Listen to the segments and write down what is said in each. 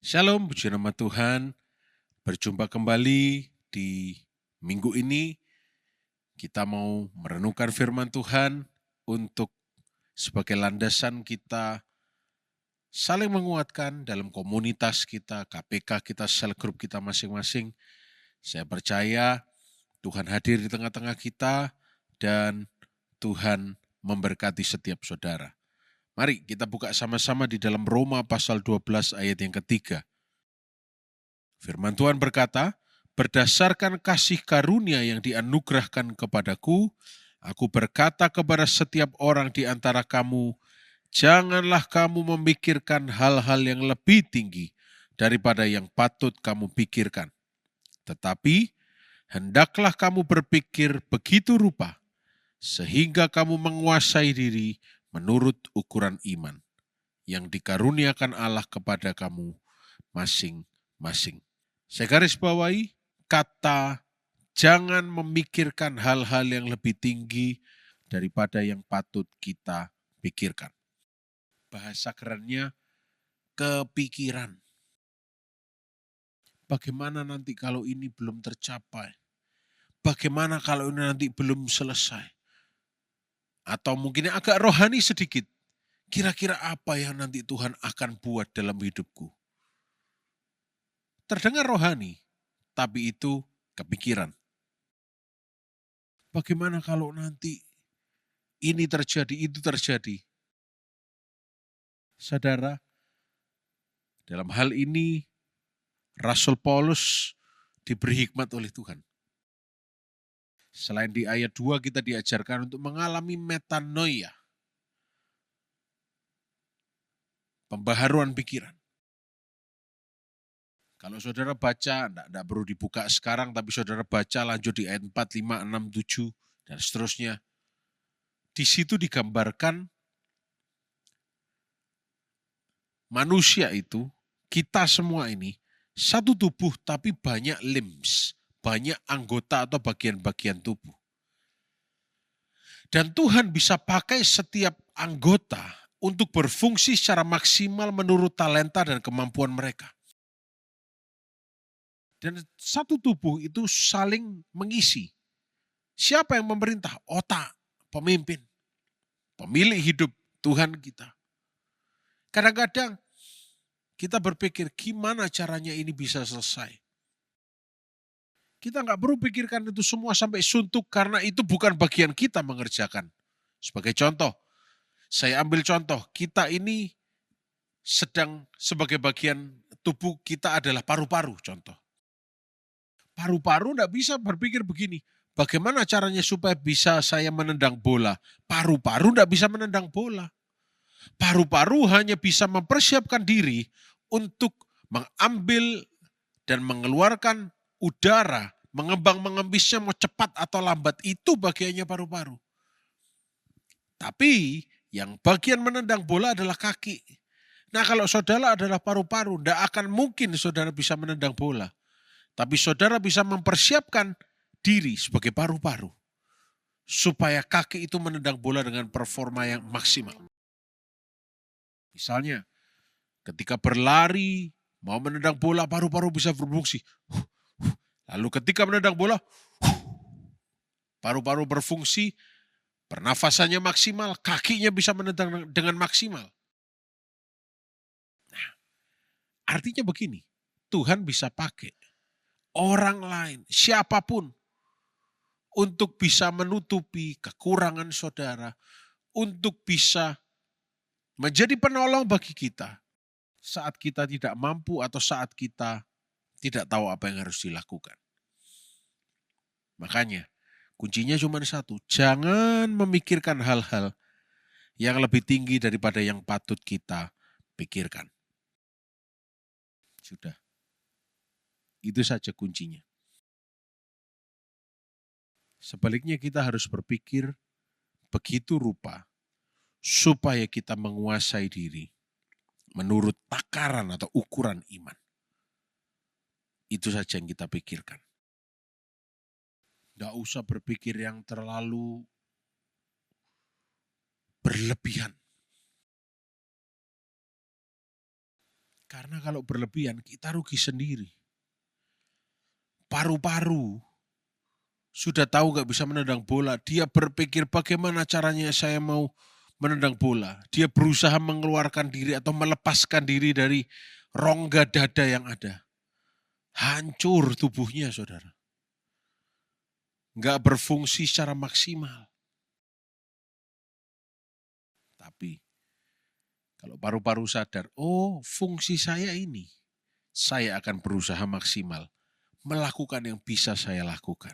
Shalom, puji nama Tuhan. Berjumpa kembali di minggu ini. Kita mau merenungkan firman Tuhan untuk sebagai landasan kita saling menguatkan dalam komunitas kita, KPK kita, sel group kita masing-masing. Saya percaya Tuhan hadir di tengah-tengah kita dan Tuhan memberkati setiap saudara. Mari kita buka sama-sama di dalam Roma pasal 12 ayat yang ketiga. Firman Tuhan berkata, berdasarkan kasih karunia yang dianugerahkan kepadaku, aku berkata kepada setiap orang di antara kamu, janganlah kamu memikirkan hal-hal yang lebih tinggi daripada yang patut kamu pikirkan. Tetapi, hendaklah kamu berpikir begitu rupa, sehingga kamu menguasai diri menurut ukuran iman yang dikaruniakan Allah kepada kamu masing-masing. Saya garis bawahi kata jangan memikirkan hal-hal yang lebih tinggi daripada yang patut kita pikirkan. Bahasa kerennya kepikiran. Bagaimana nanti kalau ini belum tercapai? Bagaimana kalau ini nanti belum selesai? Atau mungkin agak rohani sedikit. Kira-kira apa yang nanti Tuhan akan buat dalam hidupku? Terdengar rohani, tapi itu kepikiran. Bagaimana kalau nanti ini terjadi, itu terjadi? Saudara, dalam hal ini Rasul Paulus diberi hikmat oleh Tuhan. Selain di ayat 2 kita diajarkan untuk mengalami metanoia, pembaharuan pikiran. Kalau saudara baca, tidak perlu dibuka sekarang, tapi saudara baca lanjut di ayat 4, 5, 6, 7, dan seterusnya. Di situ digambarkan manusia itu, kita semua ini, satu tubuh tapi banyak limbs, banyak anggota atau bagian-bagian tubuh. Dan Tuhan bisa pakai setiap anggota untuk berfungsi secara maksimal menurut talenta dan kemampuan mereka. Dan satu tubuh itu saling mengisi. Siapa yang memerintah? Otak, pemimpin, pemilik hidup, Tuhan kita. Kadang-kadang kita berpikir gimana caranya ini bisa selesai. Kita nggak perlu pikirkan itu semua sampai suntuk karena itu bukan bagian kita mengerjakan. Sebagai contoh, saya ambil contoh, kita ini sedang sebagai bagian tubuh kita adalah paru-paru contoh. Paru-paru nggak bisa berpikir begini, bagaimana caranya supaya bisa saya menendang bola? Paru-paru nggak bisa menendang bola. Paru-paru hanya bisa mempersiapkan diri untuk mengambil dan mengeluarkan udara, mengembang-mengembisnya mau cepat atau lambat, itu bagiannya paru-paru. Tapi yang bagian menendang bola adalah kaki. Nah kalau saudara adalah paru-paru, tidak akan mungkin saudara bisa menendang bola. Tapi saudara bisa mempersiapkan diri sebagai paru-paru. Supaya kaki itu menendang bola dengan performa yang maksimal. Misalnya, ketika berlari, mau menendang bola, paru-paru bisa berfungsi. Lalu ketika menendang bola, paru-paru berfungsi, pernafasannya maksimal, kakinya bisa menendang dengan maksimal. Nah, artinya begini, Tuhan bisa pakai orang lain, siapapun, untuk bisa menutupi kekurangan saudara, untuk bisa menjadi penolong bagi kita saat kita tidak mampu atau saat kita tidak tahu apa yang harus dilakukan. Makanya, kuncinya cuma satu, jangan memikirkan hal-hal yang lebih tinggi daripada yang patut kita pikirkan. Sudah. Itu saja kuncinya. Sebaliknya kita harus berpikir begitu rupa supaya kita menguasai diri menurut takaran atau ukuran iman. Itu saja yang kita pikirkan. Tidak usah berpikir yang terlalu berlebihan. Karena kalau berlebihan kita rugi sendiri. Paru-paru sudah tahu gak bisa menendang bola. Dia berpikir bagaimana caranya saya mau menendang bola. Dia berusaha mengeluarkan diri atau melepaskan diri dari rongga dada yang ada. Hancur tubuhnya, saudara. Gak berfungsi secara maksimal. Tapi kalau paru-paru sadar, oh fungsi saya ini, saya akan berusaha maksimal. Melakukan yang bisa saya lakukan.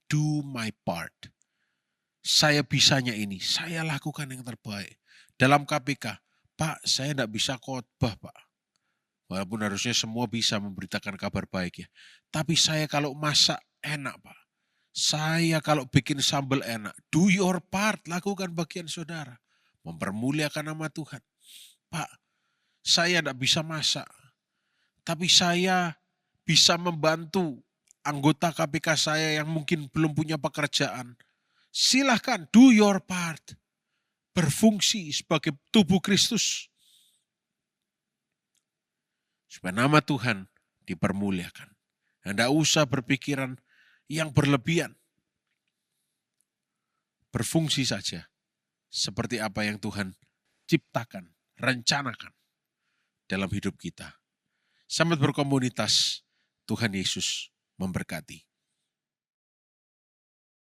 Do my part. Saya bisanya ini, saya lakukan yang terbaik. Dalam KPK, Pak, saya tidak bisa khotbah, Pak. Walaupun harusnya semua bisa memberitakan kabar baik ya. Tapi saya kalau masak enak, Pak. Saya kalau bikin sambal enak. Do your part, lakukan bagian saudara. Mempermuliakan nama Tuhan. Pak, saya tidak bisa masak. Tapi saya bisa membantu anggota KPK saya yang mungkin belum punya pekerjaan. Silahkan, do your part. Berfungsi sebagai tubuh Kristus. Supaya nama Tuhan dipermuliakan. Tidak usah berpikiran yang berlebihan. Berfungsi saja. Seperti apa yang Tuhan ciptakan, rencanakan dalam hidup kita. Selamat berkomunitas. Tuhan Yesus memberkati.